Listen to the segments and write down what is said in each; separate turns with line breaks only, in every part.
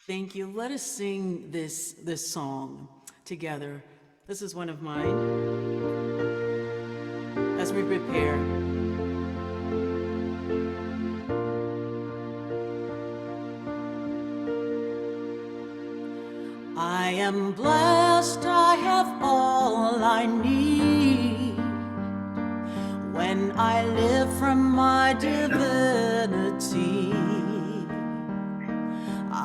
Thank you. Let us sing this song together. This is one of mine as we prepare. I am blessed, I have all I need when I live from my divinity.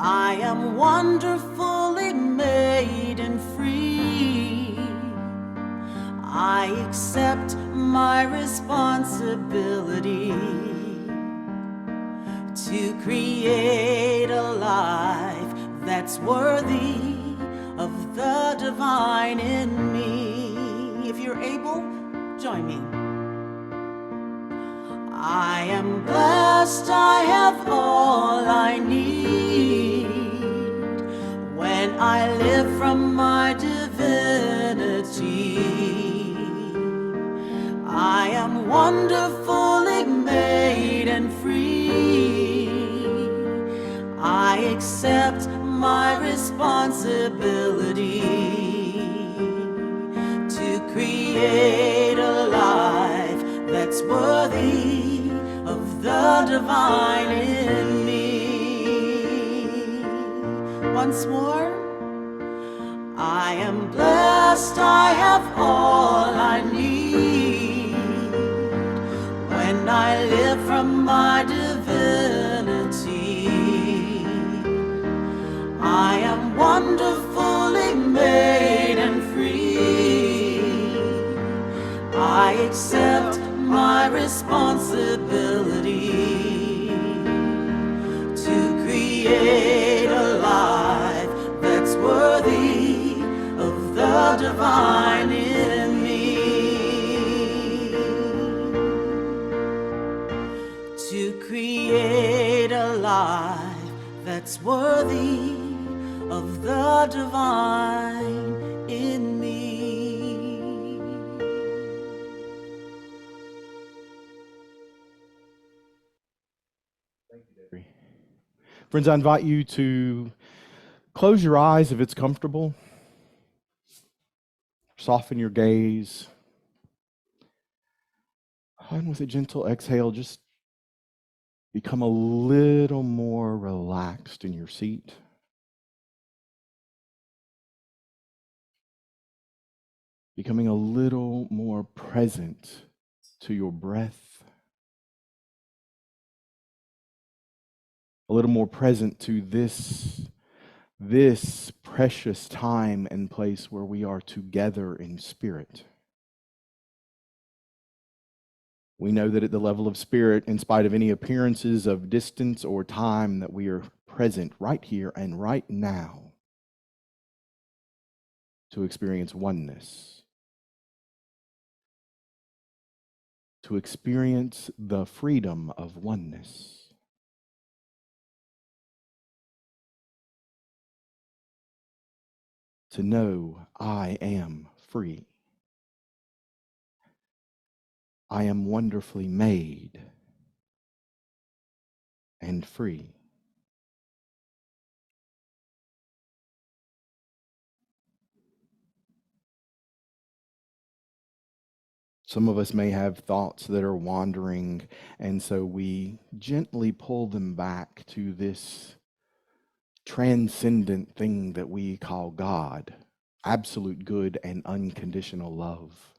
I am wonderfully made and free. I accept my responsibility to create a life that's worthy of the divine in me. If you're able, join me. I am blessed, I have all I need when I live from my divinity. I am wonderfully made and free. I accept my responsibility to create a life that's worthy of the divine in me. Once more. I am blessed, I have all I need when I live from my divinity. I am wonderfully made and free. I accept my responsibility to create a life that's worthy of the divine in me. To create a life that's worthy of the divine in me.
Thank you, Deidrey. Friends, I invite you to close your eyes if it's comfortable. Soften your gaze. And with a gentle exhale, just become a little more relaxed in your seat. Becoming a little more present to your breath. A little more present to this precious time and place where we are together in spirit. We know that at the level of spirit, in spite of any appearances of distance or time, that we are present right here and right now to experience oneness, to experience the freedom of oneness. To know I am free. I am wonderfully made and free. Some of us may have thoughts that are wandering, and so we gently pull them back to this transcendent thing that we call God, absolute good and unconditional love.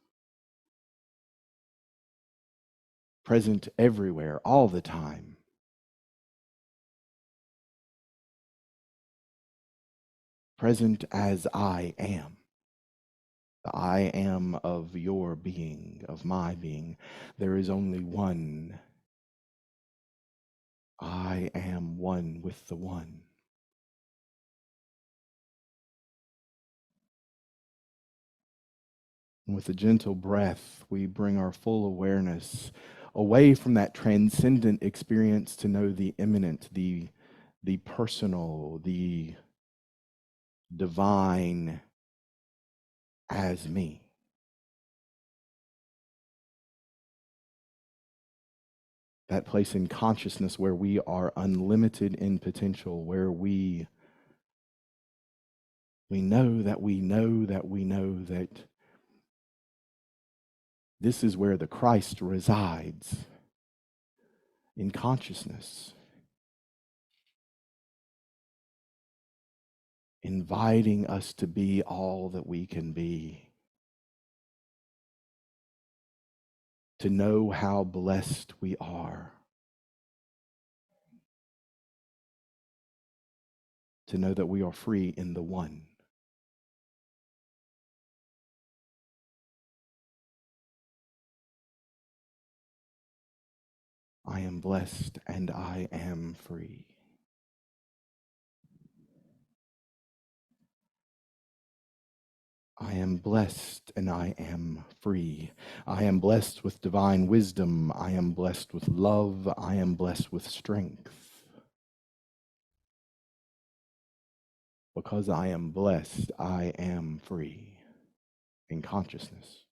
Present everywhere, all the time. Present as I am. The I am of your being, of my being. There is only one. I am one with the one. And with a gentle breath, we bring our full awareness away from that transcendent experience to know the immanent, the personal, the divine as me. That place in consciousness where we are unlimited in potential, where we We know that we know that we know that this is where the Christ resides, in consciousness, inviting us to be all that we can be, to know how blessed we are, to know that we are free in the one. I am blessed and I am free. I am blessed and I am free. I am blessed with divine wisdom. I am blessed with love. I am blessed with strength. Because I am blessed, I am free in consciousness.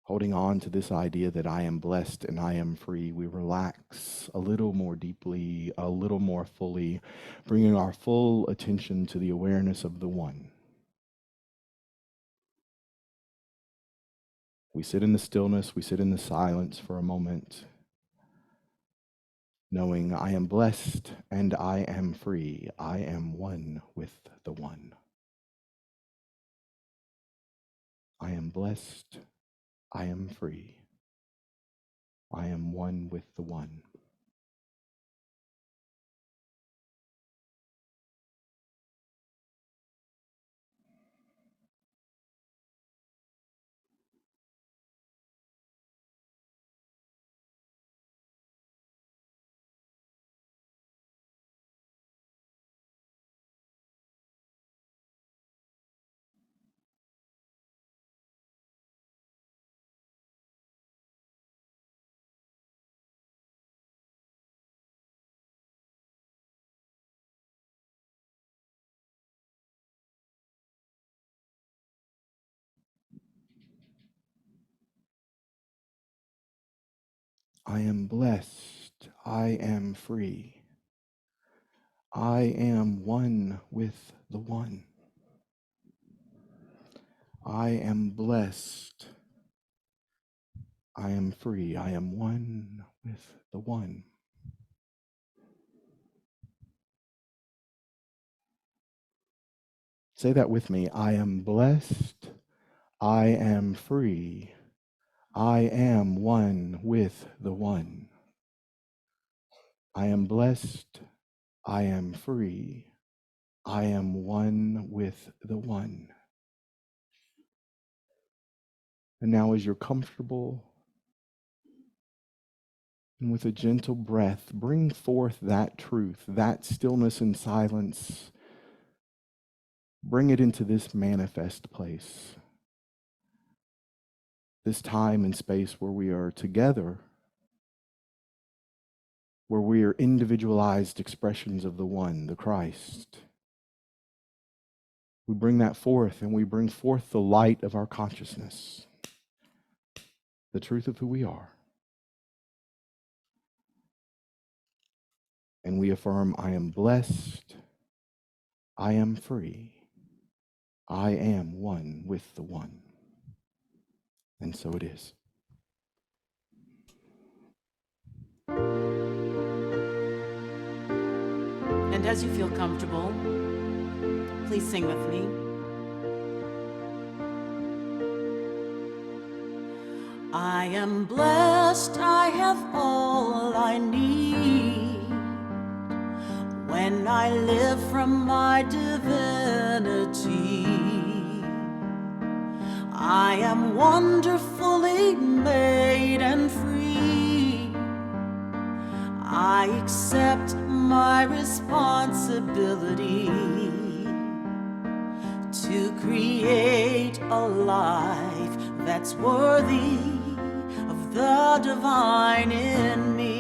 Holding on to this idea that I am blessed and I am free, we relax a little more deeply, a little more fully, bringing our full attention to the awareness of the one. We sit in the stillness, we sit in the silence for a moment, knowing I am blessed and I am free. I am one with the one. I am blessed. I am free. I am one with the one. I am blessed. I am free. I am one with the one. I am blessed. I am free. I am one with the one. Say that with me. I am blessed. I am free. I am one with the one. I am blessed. I am free. I am one with the one. And now, as you're comfortable, and with a gentle breath, bring forth that truth, that stillness and silence. Bring it into this manifest place, this time and space where we are together, where we are individualized expressions of the one, the Christ. We bring that forth, and we bring forth the light of our consciousness, the truth of who we are. And we affirm, I am blessed, I am free, I am one with the one. And so it is.
And as you feel comfortable, please sing with me. I am blessed, I have all I need when I live from my divinity. I am wonderfully made and free. I accept my responsibility to create a life that's worthy of the divine in me.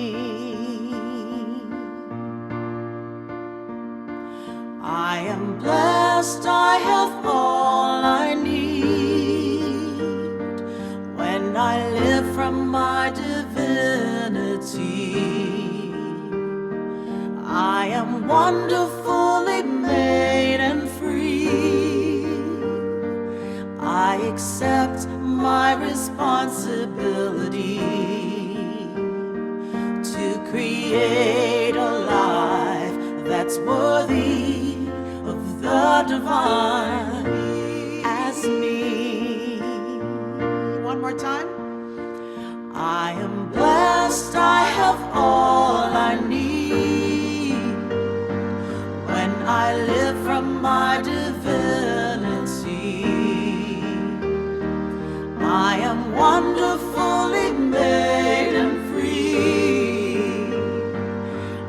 I am blessed, I have all I need when I live from my divinity. I am wonderfully made and free. I accept my responsibility to create a life that's worthy of the divine as me. One more time. I am blessed, I have all I need when I live from my divinity. I am wonderfully made and free.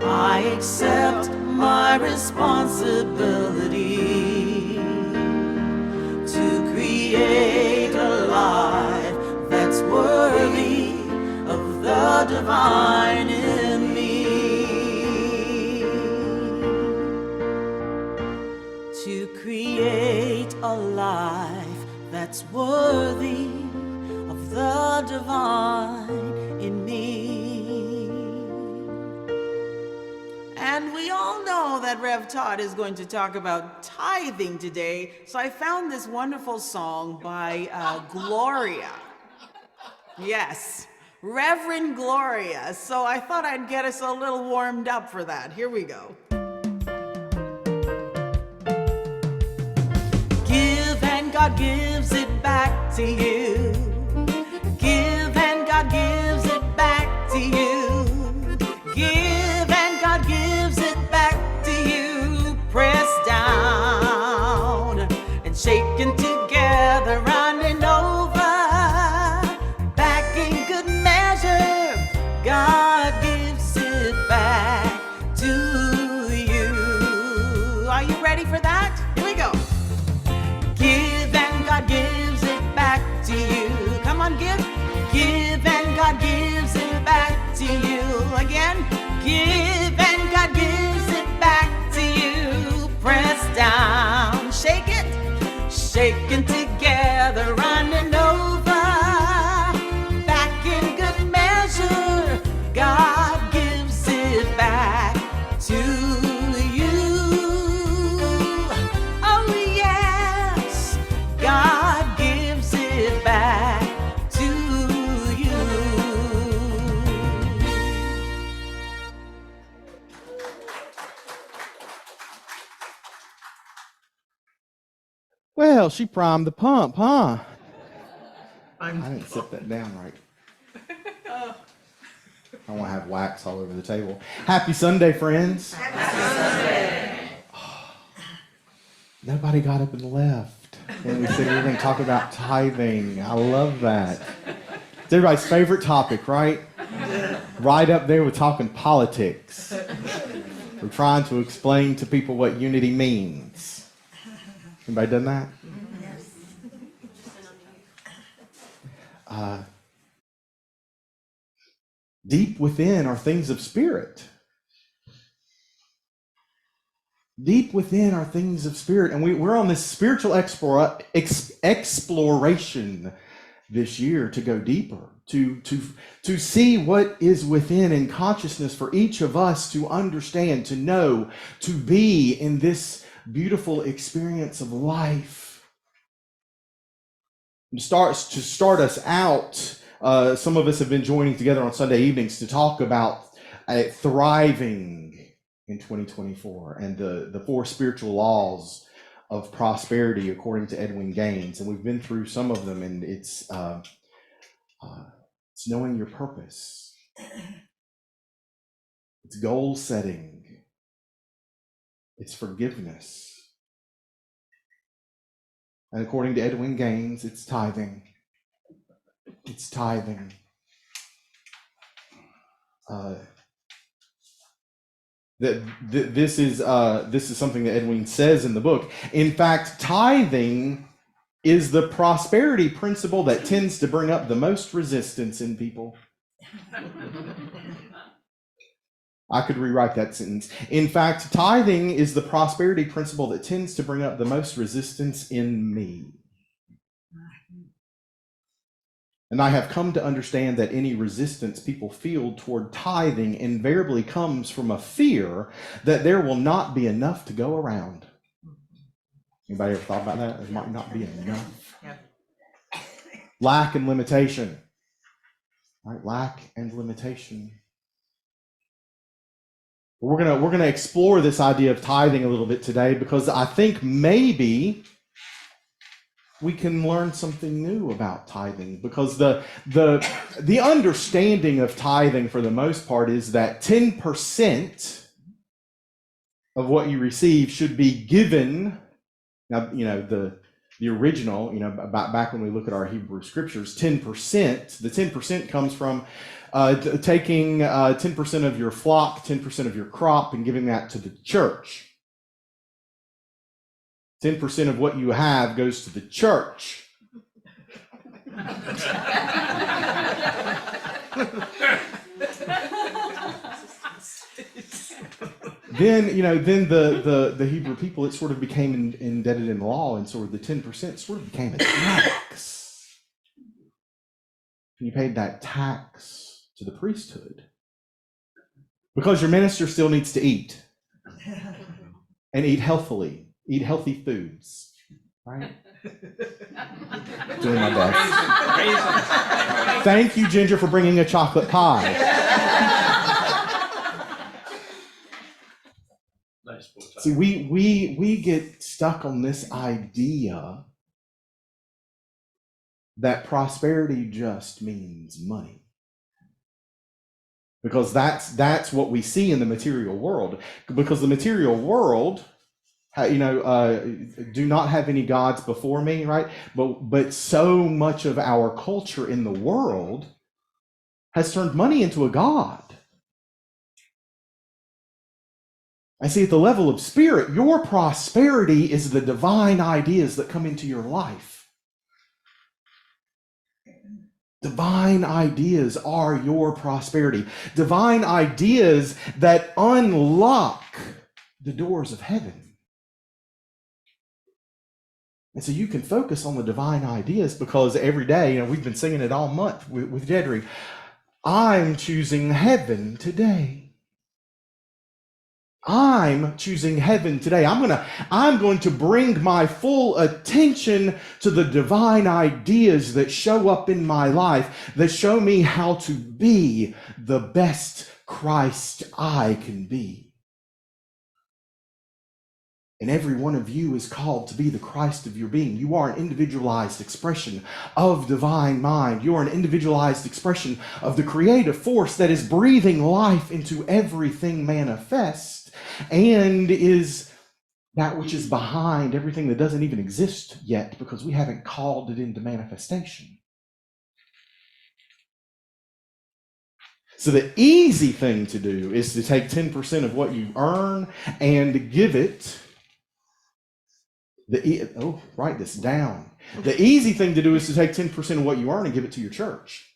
I accept my responsibility to create a life that's worthy of the divine in me. To create a life that's worthy of the divine in me. And we all know that Rev Todd is going to talk about tithing today, so I found this wonderful song by Gloria. Yes, Reverend Gloria. So I thought I'd get us a little warmed up for that. Here we go. Give and God gives it back to you. Give and God gives it back to you. Give and God gives it back to you. Pressed down and shaken together, running over. Back in good measure, God gives it back to you. Are you ready for that? Here we go. Give and God gives it back to you. Come on, give. Give and God gives it back to you. Again. Give and God gives it back to you. Press down, shake it, shaking together, running over. Back in good measure, God gives it back to you. Oh yes, God gives it back to you.
Well, she primed the pump, huh? I didn't set that down right. I don't want to have wax all over the table. Happy Sunday, friends.
Happy Sunday.
Nobody got up and left. And we said we were going to talk about tithing. I love that. It's everybody's favorite topic, right? Right up there with talking politics. We're trying to explain to people what unity means. Anybody done that?
Yes.
Deep within are things of spirit. Deep within are things of spirit. And we're on this spiritual exploration this year to go deeper, to see what is within in consciousness for each of us to understand, to know, to be in this beautiful experience of life. To start us out, some of us have been joining together on Sunday evenings to talk about thriving in 2024 and the 4 spiritual laws of prosperity according to Edwin Gaines. And we've been through some of them, and it's knowing your purpose. It's goal setting. It's forgiveness. And according to Edwin Gaines, it's tithing. It's tithing. This is something that Edwin says in the book. In fact, tithing is the prosperity principle that tends to bring up the most resistance in people. I could rewrite that sentence. In fact, tithing is the prosperity principle that tends to bring up the most resistance in me. And I have come to understand that any resistance people feel toward tithing invariably comes from a fear that there will not be enough to go around. Anybody ever thought about that? There might not be enough. Lack and limitation. Right? Lack and limitation. We're gonna explore this idea of tithing a little bit today, because I think maybe we can learn something new about tithing, because the understanding of tithing for the most part is that 10% of what you receive should be given. Now, the original, back when we look at our Hebrew scriptures, 10%, the 10% comes from taking 10% of your flock, 10% of your crop, and giving that to the church. 10% of what you have goes to the church. Then the Hebrew people, it sort of became indebted in law, and sort of the 10% sort of became a tax. And you paid that tax to the priesthood, because your minister still needs to eat, and eat healthily, eat healthy foods, right? Doing my best. Thank you, Ginger, for bringing a chocolate pie. See, we get stuck on this idea that prosperity just means money, because that's what we see in the material world. Because the material world, do not have any gods before me, right? But so much of our culture in the world has turned money into a god. I see, at the level of spirit, your prosperity is the divine ideas that come into your life. Divine ideas are your prosperity. Divine ideas that unlock the doors of heaven. And so you can focus on the divine ideas, because every day, we've been singing it all month with Deidrey, I'm choosing heaven today. I'm choosing heaven today. I'm going to bring my full attention to the divine ideas that show up in my life, that show me how to be the best Christ I can be. And every one of you is called to be the Christ of your being. You are an individualized expression of divine mind. You are an individualized expression of the creative force that is breathing life into everything manifest, and is that which is behind everything that doesn't even exist yet, because we haven't called it into manifestation. So the easy thing to do is to take 10% of what you earn and give it. Write this down. The easy thing to do is to take 10% of what you earn and give it to your church.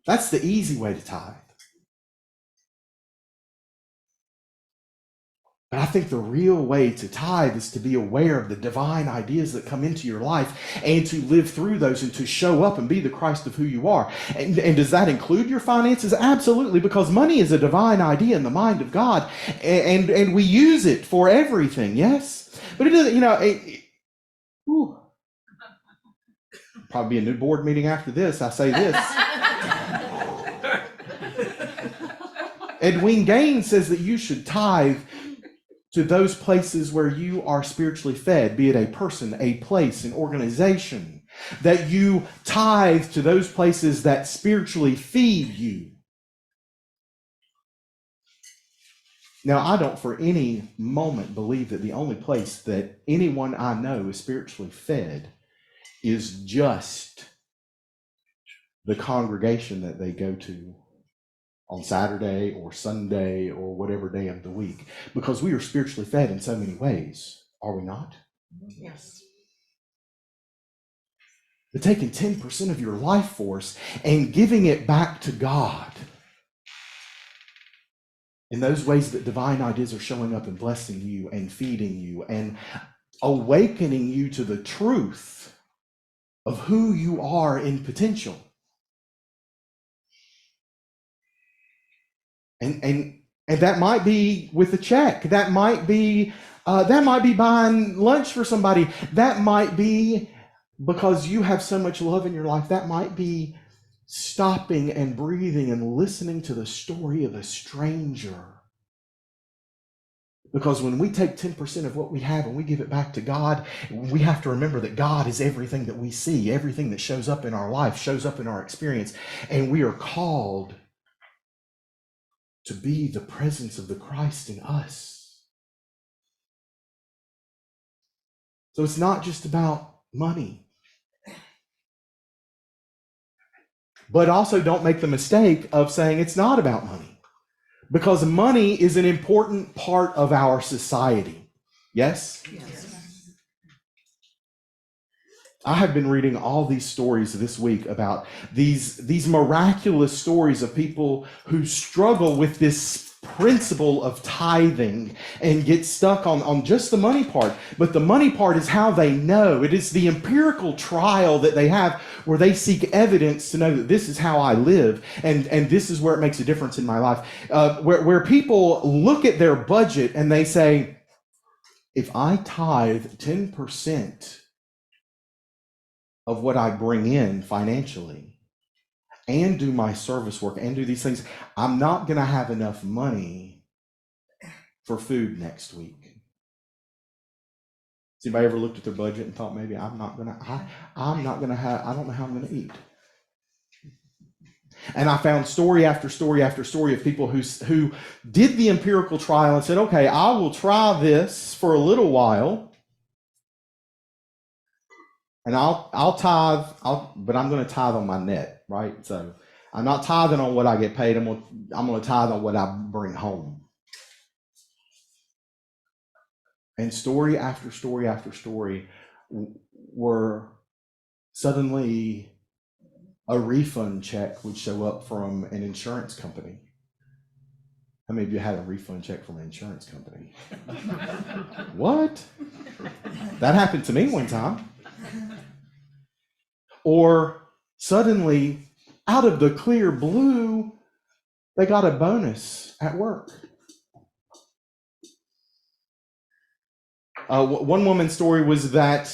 That's the easy way to tithe. But I think the real way to tithe is to be aware of the divine ideas that come into your life, and to live through those, and to show up and be the Christ of who you are. And does that include your finances? Absolutely, because money is a divine idea in the mind of God, and we use it for everything, yes? But it doesn't, probably be a new board meeting after this, I say this. Edwin Gaines says that you should tithe to those places where you are spiritually fed, be it a person, a place, an organization, that you tithe to those places that spiritually feed you. Now, I don't for any moment believe that the only place that anyone I know is spiritually fed is just the congregation that they go to on Saturday or Sunday or whatever day of the week, because we are spiritually fed in so many ways, are we not?
Yes.
But taking 10% of your life force and giving it back to God in those ways that divine ideas are showing up and blessing you and feeding you and awakening you to the truth of who you are in potential. And that might be with a check. That might be buying lunch for somebody. That might be because you have so much love in your life. That might be stopping and breathing and listening to the story of a stranger. Because when we take 10% of what we have and we give it back to God, we have to remember that God is everything that we see, everything that shows up in our life, shows up in our experience. And we are called to be the presence of the Christ in us. So it's not just about money. But also don't make the mistake of saying it's not about money. Because money is an important part of our society. Yes?
Yes.
I have been reading all these stories this week about these miraculous stories of people who struggle with this principle of tithing and get stuck on just the money part. But the money part is how they know. It is the empirical trial that they have where they seek evidence to know that this is how I live and this is where it makes a difference in my life. Where people look at their budget and they say, if I tithe 10% of what I bring in financially and do my service work and do these things, I'm not going to have enough money for food next week. Has anybody ever looked at their budget and thought, maybe I don't know how I'm going to eat? And I found story after story after story of people who did the empirical trial and said, okay, I will try this for a little while. And I'll tithe, but I'm going to tithe on my net, right? So I'm not tithing on what I get paid. I'm going to tithe on what I bring home. And story after story after story were suddenly a refund check would show up from an insurance company. How many of you had a refund check from an insurance company? What? That happened to me one time. Or suddenly, out of the clear blue, they got a bonus at work. One woman's story was that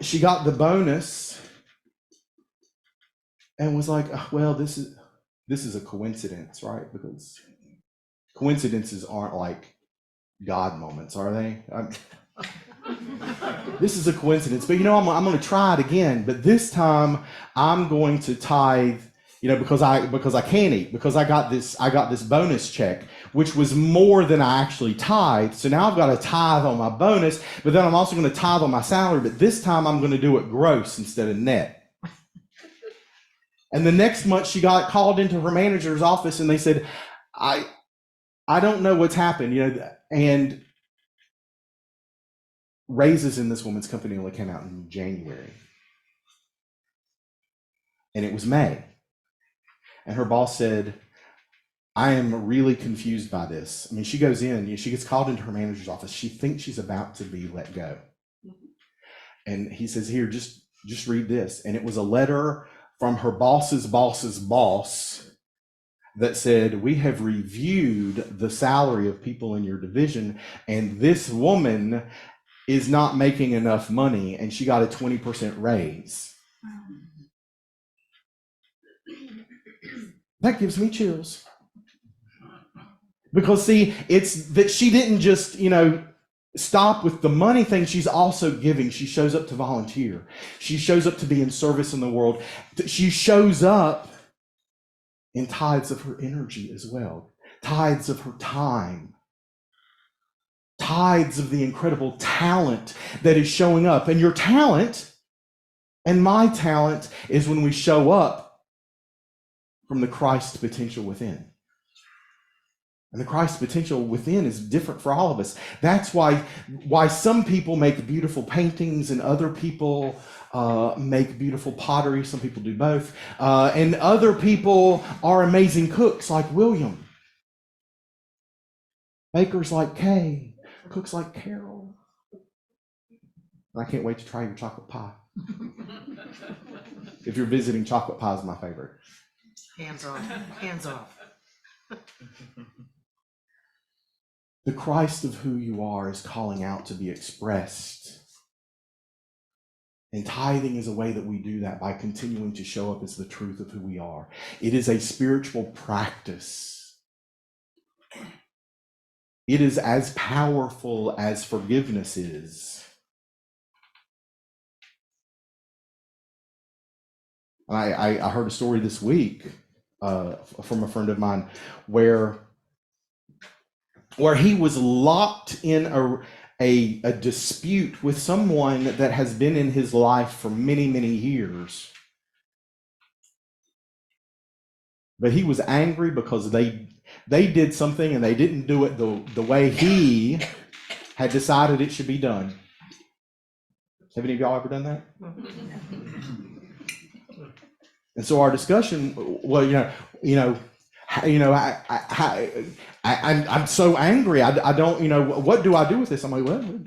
she got the bonus and was like, well, this is a coincidence, right? Because coincidences aren't like God moments, are they? This is a coincidence, but I'm going to try it again. But this time, I'm going to tithe, because I can eat, because I got this bonus check, which was more than I actually tithed. So now I've got to tithe on my bonus, but then I'm also going to tithe on my salary. But this time, I'm going to do it gross instead of net. And the next month, she got called into her manager's office, and they said, I don't know what's happened, and raises in this woman's company only came out in January. And it was May. And her boss said, I am really confused by this. I mean, she goes in, she gets called into her manager's office. She thinks she's about to be let go. And he says, here, just read this. And it was a letter from her boss's boss that said, we have reviewed the salary of people in your division, and this woman is not making enough money, and she got a 20% raise. That gives me chills. Because see, it's that she didn't just, stop with the money thing. She's also giving. She shows up to volunteer. She shows up to be in service in the world. She shows up in tithes of her energy as well. Tithes of her time. Tithes of the incredible talent that is showing up. And your talent and my talent is when we show up from the Christ potential within. And the Christ potential within is different for all of us. That's why some people make beautiful paintings and other people make beautiful pottery. Some people do both. And other people are amazing cooks like William. Bakers like Kay. Cooks like Carol. I can't wait to try your chocolate pie. If you're visiting, chocolate pie is my favorite.
Hands off. Hands off.
The Christ of who you are is calling out to be expressed. And tithing is a way that we do that by continuing to show up as the truth of who we are. It is a spiritual practice. It is as powerful as forgiveness is. I heard a story this week from a friend of mine where he was locked in a dispute with someone that has been in his life for many, many years. But he was angry because they did something and they didn't do it the way he had decided it should be done. Have any of y'all ever done that? And so our discussion, well, I'm so angry. I don't, what do I do with this? I'm like, well,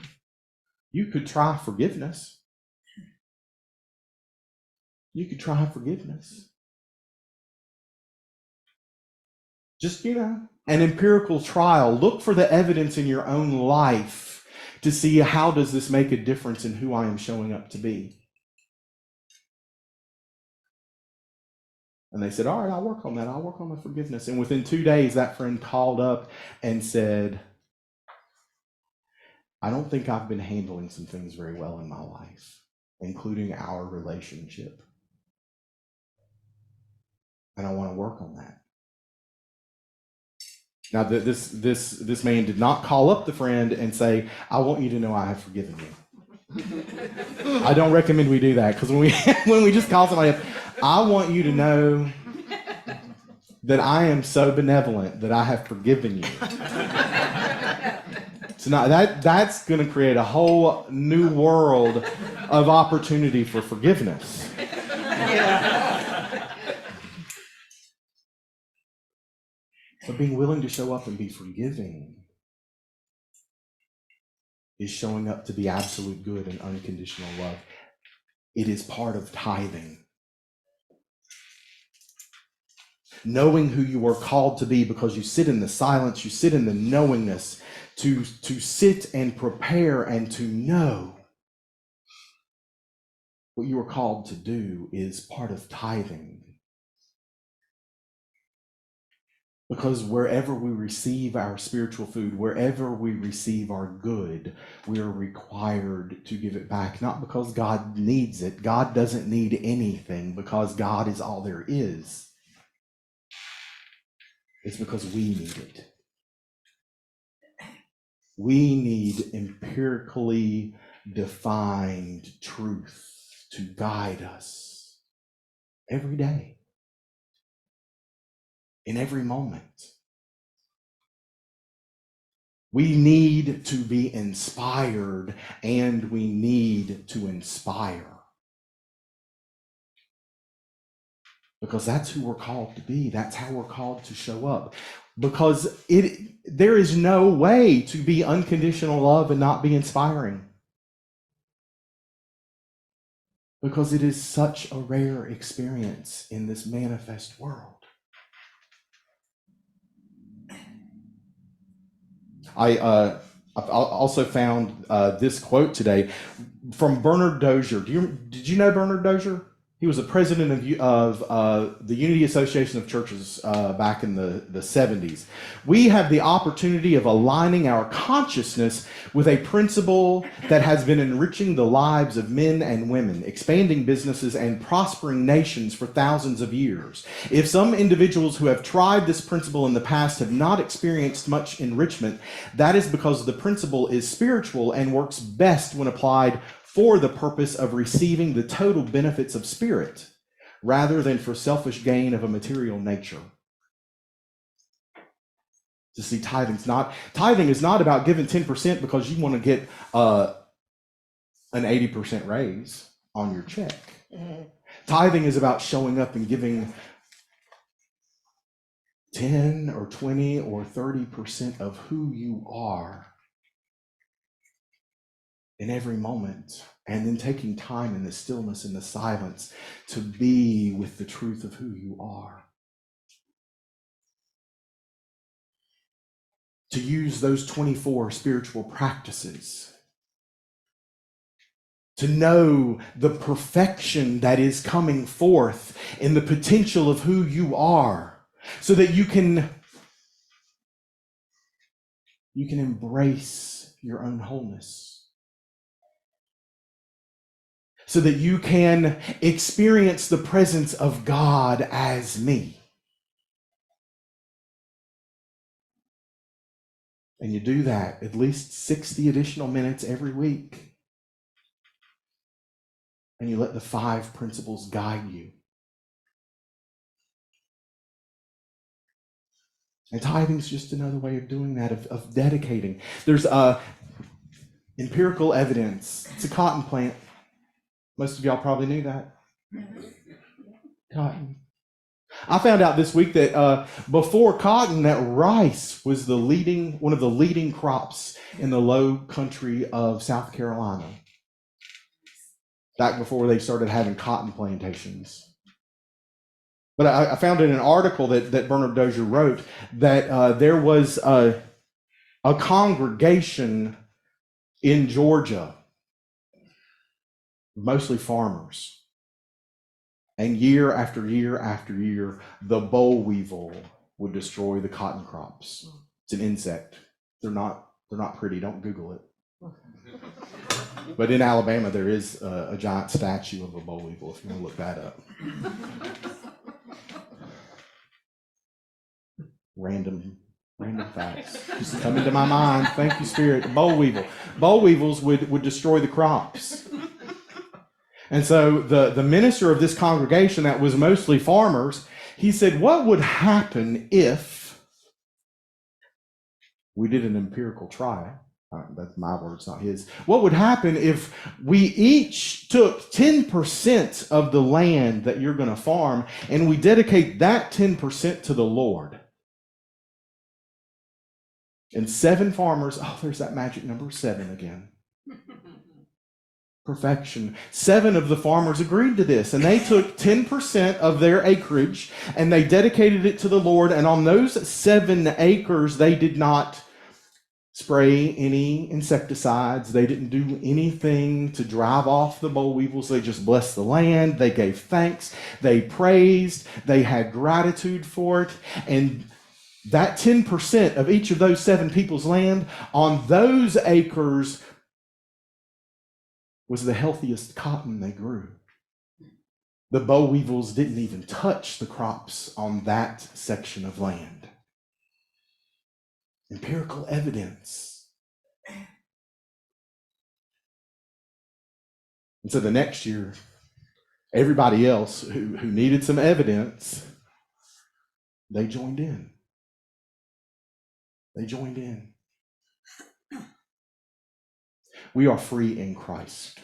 you could try forgiveness. You could try forgiveness. Just, an empirical trial. Look for the evidence in your own life to see how does this make a difference in who I am showing up to be. And they said, all right, I'll work on that. I'll work on the forgiveness. And within 2 days, that friend called up and said, I don't think I've been handling some things very well in my life, including our relationship. And I want to work on that. Now, this man did not call up the friend and say, I want you to know I have forgiven you. I don't recommend we do that, because when we just call somebody up, I want you to know that I am so benevolent that I have forgiven you. So now that's going to create a whole new world of opportunity for forgiveness. But being willing to show up and be forgiving is showing up to be absolute good and unconditional love. It is part of tithing. Knowing who you are called to be, because you sit in the silence, you sit in the knowingness, to sit and prepare and to know what you are called to do is part of tithing. Because wherever we receive our spiritual food, wherever we receive our good, we are required to give it back. Not because God needs it. God doesn't need anything, because God is all there is. It's because we need it. We need empirically defined truth to guide us every day, in every moment. We need to be inspired, and we need to inspire. Because that's who we're called to be. That's how we're called to show up. Because there is no way to be unconditional love and not be inspiring. Because it is such a rare experience in this manifest world. I also found this quote today from Bernard Dozier. Did you know Bernard Dozier? He was a president of the Unity Association of Churches back in the 70s. We have the opportunity of aligning our consciousness with a principle that has been enriching the lives of men and women, expanding businesses and prospering nations for thousands of years. If some individuals who have tried this principle in the past have not experienced much enrichment, that is because the principle is spiritual and works best when applied for the purpose of receiving the total benefits of spirit, rather than for selfish gain of a material nature. To see, tithing is not about giving 10% because you want to get an 80% raise on your check. Tithing is about showing up and giving 10 or 20 or 30% of who you are in every moment, and then taking time in the stillness and the silence to be with the truth of who you are. To use those 24 spiritual practices to know the perfection that is coming forth in the potential of who you are, so that you can embrace your own wholeness, so that you can experience the presence of God as me. And you do that at least 60 additional minutes every week. And you let the 5 principles guide you. And tithing is just another way of doing that, of dedicating. There's empirical evidence. It's a cotton plant. Most of y'all probably knew that. Cotton. I found out this week that before cotton, that rice was one of the leading crops in the low country of South Carolina. Back before they started having cotton plantations. But I found in an article that Bernard Dozier wrote that there was a congregation in Georgia, mostly farmers. And year after year after year, the boll weevil would destroy the cotton crops. It's an insect. They're not pretty. Don't Google it. But in Alabama, there is a giant statue of a boll weevil, if you want to look that up. Random facts just come into my mind. Thank you, Spirit. Boll weevil. Boll weevils would destroy the crops. And so the minister of this congregation that was mostly farmers, he said, what would happen if we did an empirical trial? That's my words, not his. What would happen if we each took 10% of the land that you're going to farm and we dedicate that 10% to the Lord? And 7 farmers, there's that magic number 7 again. Perfection. 7 of the farmers agreed to this, and they took 10% of their acreage and they dedicated it to the Lord. And on those 7 acres, they did not spray any insecticides. They didn't do anything to drive off the boll weevils. They just blessed the land. They gave thanks. They praised. They had gratitude for it. And that 10% of each of those 7 people's land on those acres was the healthiest cotton they grew. The boll weevils didn't even touch the crops on that section of land. Empirical evidence. And so the next year, everybody else who needed some evidence, they joined in. They joined in. We are free in Christ.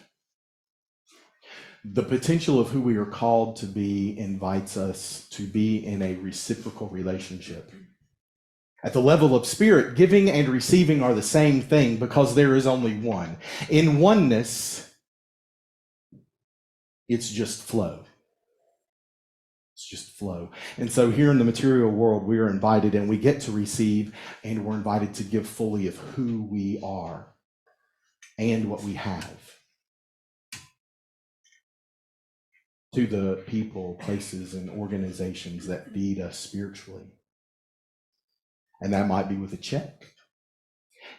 The potential of who we are called to be invites us to be in a reciprocal relationship. At the level of spirit, giving and receiving are the same thing because there is only one. In oneness, it's just flow. It's just flow. And so here in the material world, we are invited and we get to receive, and we're invited to give fully of who we are and what we have to the people, places, and organizations that feed us spiritually. And that might be with a check.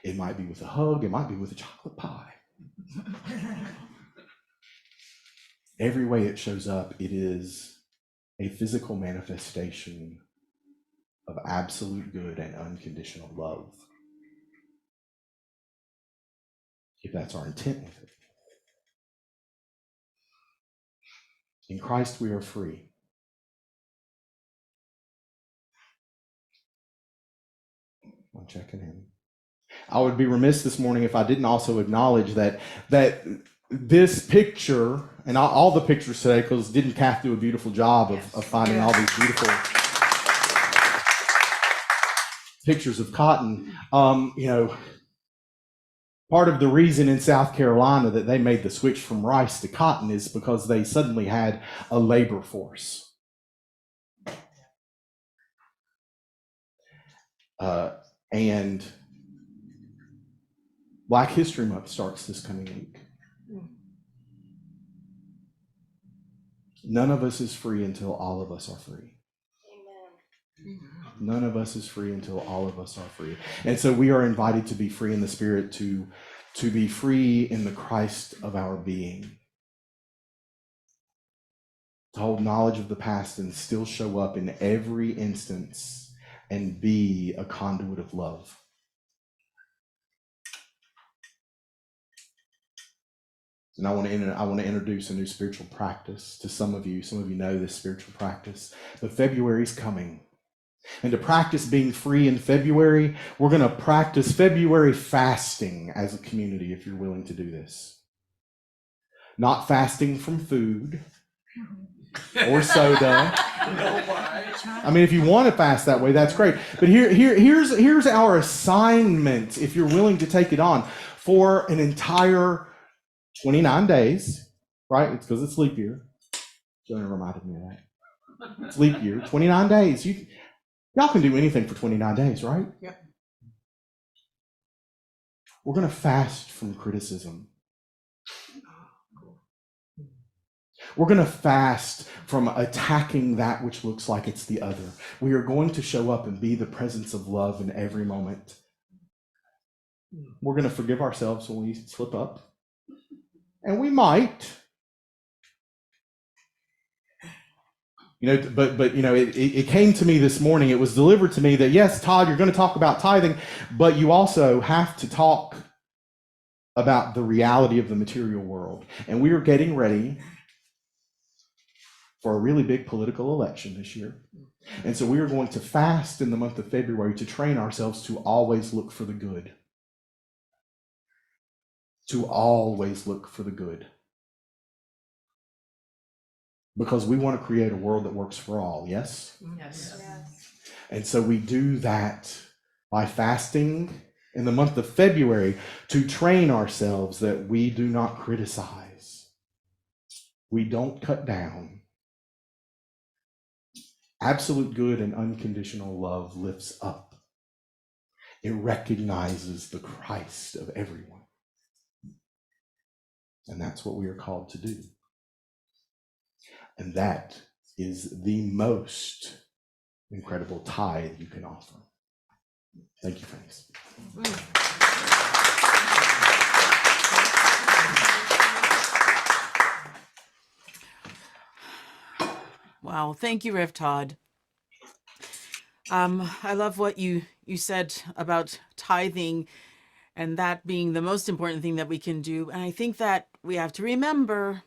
It might be with a hug. It might be with a chocolate pie. Every way it shows up, it is a physical manifestation of absolute good and unconditional love. If that's our intent with it. In Christ, we are free. I'm checking in. I would be remiss this morning if I didn't also acknowledge that this picture, and all the pictures today, because didn't Kath do a beautiful job of finding all these beautiful pictures of cotton. Part of the reason in South Carolina that they made the switch from rice to cotton is because they suddenly had a labor force. And Black History Month starts this coming week. None of us is free until all of us are free. None of us is free until all of us are free. And so we are invited to be free in the Spirit, to be free in the Christ of our being. To hold knowledge of the past and still show up in every instance and be a conduit of love. And I want to introduce a new spiritual practice to some of you. Some of you know this spiritual practice. But February's coming. And to practice being free in February, we're going to practice February fasting as a community, if you're willing to do this. Not fasting from food or soda. I mean, if you want to fast that way, that's great. But here's our assignment, if you're willing to take it on, for an entire 29 days, right? It's because it's leap year. Jonah reminded me of that. It's leap year, 29 days. Y'all can do anything for 29 days, right?
Yep.
We're going to fast from criticism. We're going to fast from attacking that which looks like it's the other. We are going to show up and be the presence of love in every moment. We're going to forgive ourselves when we slip up. And we might. But it came to me this morning. It was delivered to me that, yes, Todd, you're going to talk about tithing, but you also have to talk about the reality of the material world. And we are getting ready for a really big political election this year. And so we are going to fast in the month of February to train ourselves to always look for the good. To always look for the good. Because we want to create a world that works for all, yes?
Yes.
And so we do that by fasting in the month of February to train ourselves that we do not criticize. We don't cut down. Absolute good and unconditional love lifts up. It recognizes the Christ of everyone. And that's what we are called to do. And that is the most incredible tithe you can offer. Thank you, friends.
Wow, thank you, Rev Todd. I love what you said about tithing and that being the most important thing that we can do. And I think that we have to remember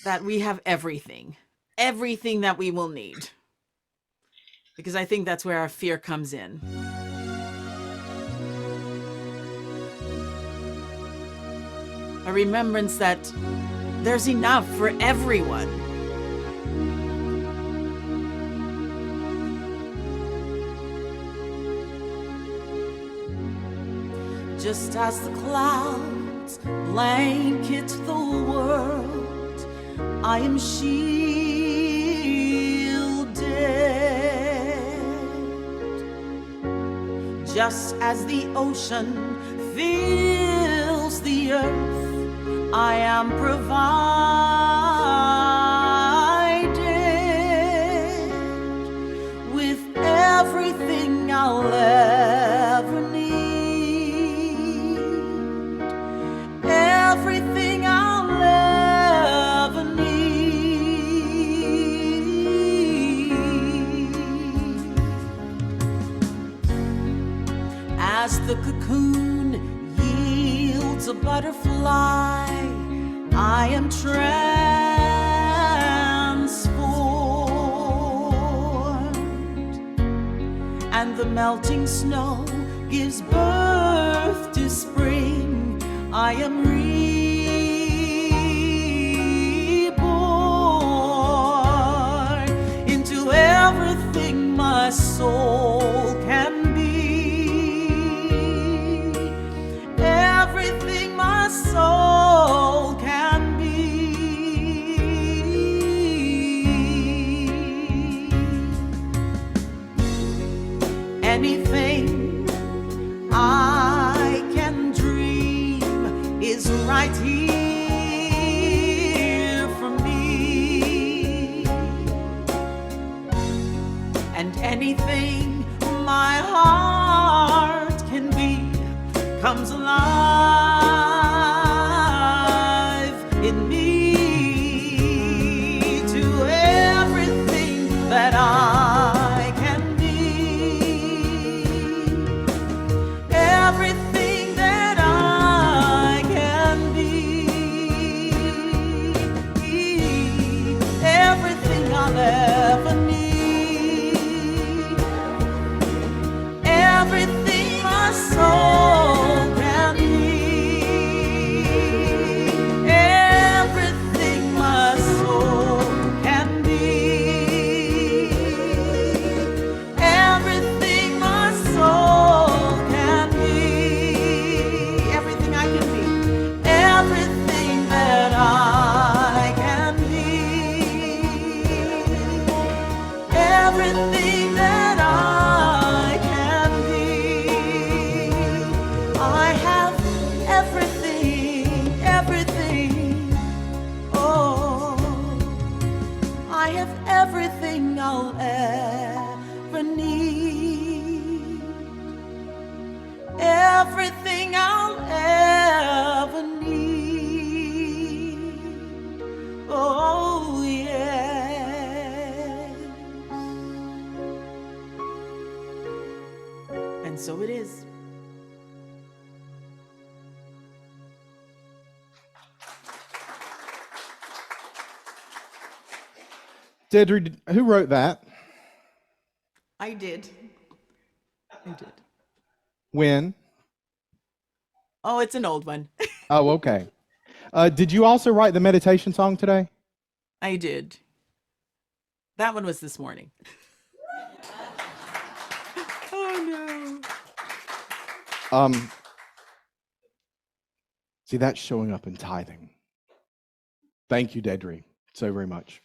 that we have everything that we will need. Because I think that's where our fear comes in. A remembrance that there's enough for everyone. Just as the clouds blanket the world, I am shielded. Just as the ocean fills the earth, I am provided with everything I'll ever need. Everything I'll ever need. As the cocoon yields a butterfly, I am transformed, and the melting snow gives birth to spring. I am reborn into everything my soul can be. ever need. Everything my soul can need. Everything my soul can need. Everything my soul can be. Everything I can be. Everything that I can be. Everything that I can be. I have everything, everything. Oh, I have everything I'll ever need. Everything I'll ever need. Oh, yes. And so it is.
Deidrey, who wrote that?
I did. I did.
When?
Oh, it's an old one.
Oh, okay. Did you also write the meditation song today?
I did. That one was this morning. Oh no.
See, that's showing up in tithing. Thank you, Deidrey, so very much.